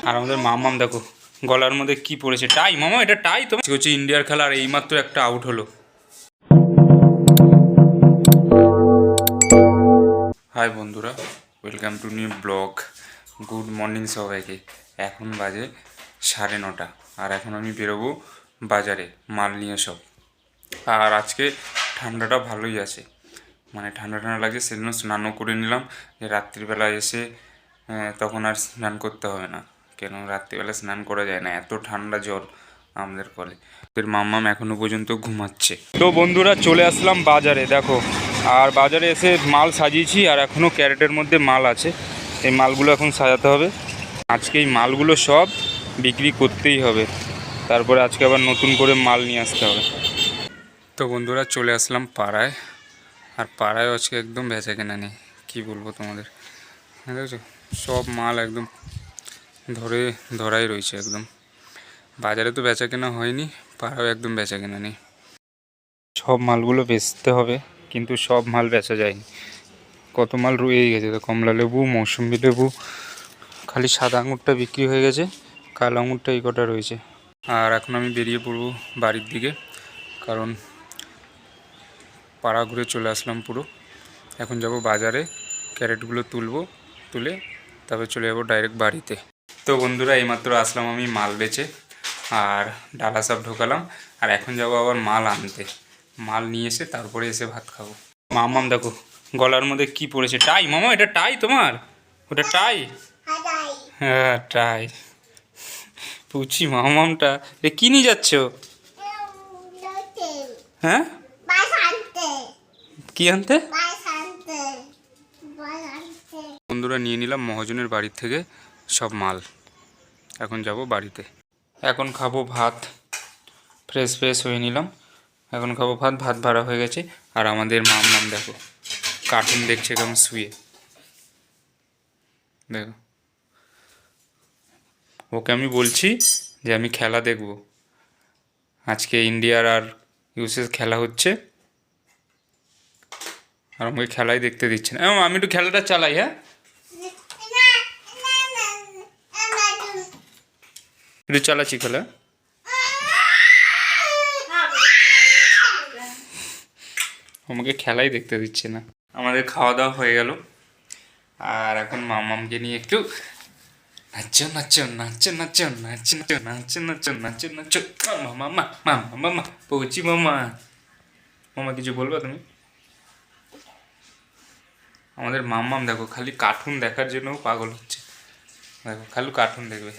আর আমাদের মামাম দেখো গলার মধ্যে কি পড়েছে, টাই মামা, এটা টাই তো হচ্ছে ইন্ডিয়ার খেলা। আর এইমাত্র একটা আউট হলো। হাই বন্ধুরা, welcome to new blog. Good morning সবাইকে। এখন বাজে 9:30 আর এখন আমি বেরোবো বাজারে মাল নিয়ে সব। আর আজকে ঠান্ডাটা ভালোই আছে, মানে ঠান্ডা ঠান্ডা লাগছে, সেজন্য স্নানও করে নিলাম যে রাত্রিবেলা এসে তখন আর স্নান করতে হবে না। কেন রাত্রিবেলা স্নান করা যায় না, এত ঠান্ডা জল আমাদের কলে। তোর মাম্মাম এখনও পর্যন্ত ঘুমাচ্ছে। তো বন্ধুরা চলে আসলাম বাজারে, দেখো। আর বাজারে এসে মাল সাজিয়েছি আর এখনও ক্যারেটের মধ্যে মাল আছে। এই মালগুলো এখন সাজাতে হবে। আজকে এই মালগুলো সব বিক্রি করতেই হবে, তারপরে আজকে আবার নতুন করে মাল নিয়ে আসতে হবে। তো বন্ধুরা চলে আসলাম পাড়ায়। আর পাড়ায় আজকে একদম বেচা কেনা নেই, কী বলবো তোমাদের। দেখছো সব মাল একদম ধরাই রয়েছে একদম। বাজারে তো বেচা কেনা হয়নি, পাড়াও একদম বেচা কেনা নেই। সব মালগুলো বেচতে হবে, কিন্তু সব মাল বেচা যায়নি। কত মাল রয়েই গেছে, তো কমলা লেবু, মৌসুম্বি লেবু, খালি সাদা আঙুরটা বিক্রি হয়ে গেছে, কালো আঙুরটা এই কটা রয়েছে। আর এখন আমি বেরিয়ে পড়বো বাড়ির দিকে, কারণ পাড়া ঘুরে চলে আসলাম পুরো। এখন যাব বাজারে, ক্যারেটগুলো তুলে তারপরে চলে যাবো ডাইরেক্ট বাড়িতে। তো বন্ধুরা এইমাত্র আসলাম আমি মাল বেচে, আর ডালা সব ঢোকালাম। আর এখন যাব আবার মাল আনতে, মাল নিয়ে এসে তারপরে এসে ভাত খাবো। মামাম দেখো গলার মধ্যে কি পড়েছে, টাই মামা, এটা টাই তোমার? ওটা টাই? হ্যাঁ টাই। পুচি মামামটা এ কি নিয়ে যাচ্ছ? হ্যাঁ কি আনতে? বন্ধুরা নিয়ে নিলাম মহাজনের বাড়ির থেকে সব মাল, এখন যাব বাড়িতে। এখন খাবো ভাত, ফ্রেশ হয়ে নিলাম। এখন খাবো ভাত ভাড়া হয়ে গেছে। আর আমাদের মাম দেখো কার্টুন দেখছে কেমন শুয়ে, দেখো। ওকে আমি বলছি যে আমি খেলা দেখব, আজকে ইন্ডিয়ার আর ইউএসএর খেলা হচ্ছে, আর আমাকে খেলাই দেখতে দিচ্ছে না। আমি একটু খেলাটা চালাই। হ্যাঁ একটু চালাচ্ছি খেলা। আমাকে খেলাই দেখতে দিচ্ছে না। আমাদের খাওয়া দাওয়া হয়ে গেল, আর এখন মামামকে নিয়ে একটু নাচো মামা পৌঁছি। মামা কিছু বলবা তুমি? আমাদের মাম্মাম দেখো খালি কার্টুন দেখার জন্য পাগল হচ্ছে, দেখো খালি কার্টুন দেখবে।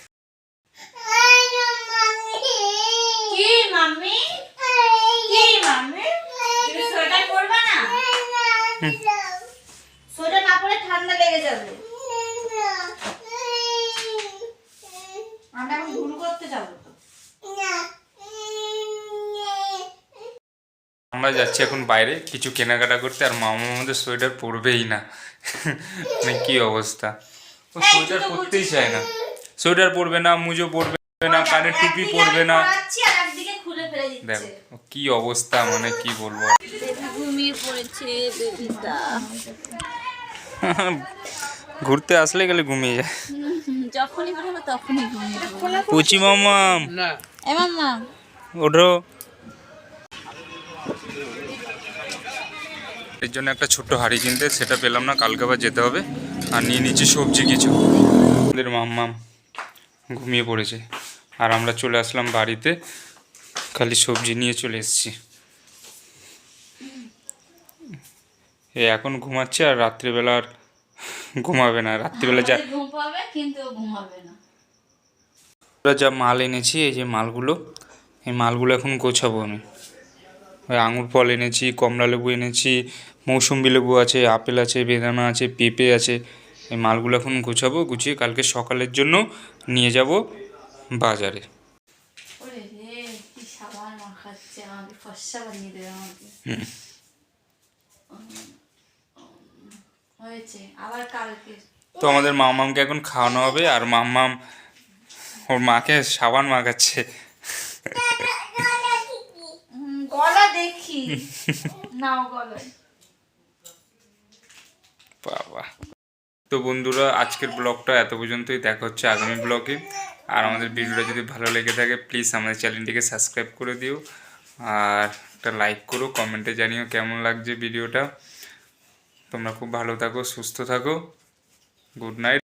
ঠান্ডা লেগে যাবে, আমরা ঘুরু করতে যাবো তো। আমরা যাচ্ছি এখন বাইরে কিছু কেনাকাটা করতে, আর মামা আমাদের সোয়েটার পরবেই না। মানে কি অবস্থা, ও সোয়েটার পরতেই চায় না। সোয়েটার পরবে না, মুজো পরবে না, কানের টুপি পরবে না। দেখো কি অবস্থা, মানে কি বলবো। ঘুমিয়ে পড়েছে বেবিটা। ঘুরতে আসলে গেলে ঘুমিয়ে যায়, যখনই ঘুমাবো তখনই ঘুমিয়ে পড়ে। পুচি মামাম এ মাম্মা ওঠো। এর জন্য একটা ছোট্ট হাঁড়ি কিনতে, সেটা পেলাম না, কালকে আবার যেতে হবে। আর নিয়ে নিচ্ছি সবজি কিছু। আমাদের মাম্মাম ঘুমিয়ে পড়েছে, আর আমরা চলে আসলাম বাড়িতে, খালি সবজি নিয়ে চলে এসেছি। এ এখন ঘুমাচ্ছে, আর রাত্রিবেলা আর ঘুমাবে না। রাত্রিবেলা যা ঘুমাবে কিন্তু ঘুমাবে না। যা মাল এনেছি, এই যে মালগুলো, এই মালগুলো এখন গোছাবো আমি। ওই আঙুর ফল এনেছি, কমলা লেবু এনেছি, মৌসুম্বি লেবু আছে, আপেল আছে, বেদানা আছে, পেঁপে আছে। এই মালগুলো এখন গুছাবো, গুছিয়ে কালকে সকালের জন্য নিয়ে যাব বাজারে। তো আমাদের মামামকে এখন খাওয়ানো হবে, আর মাম্মাম ওর মাকে সাবান মাখাচ্ছে। গলা দেখি নাও গলায় বাবা। তো বন্ধুরা আজকের ব্লগটা এত পর্যন্তই, দেখা হচ্ছে আগামী ব্লগে। আর আমাদের ভিডিওটা যদি ভালো লেগে থাকে প্লিজ আমাদের চ্যানেলটিকে সাবস্ক্রাইব করে দিও, আর একটা লাইক করো, কমেন্টে জানিও কেমন লাগছে ভিডিওটা। তোমরা খুব ভালো থাকো, সুস্থ থাকো। Good night.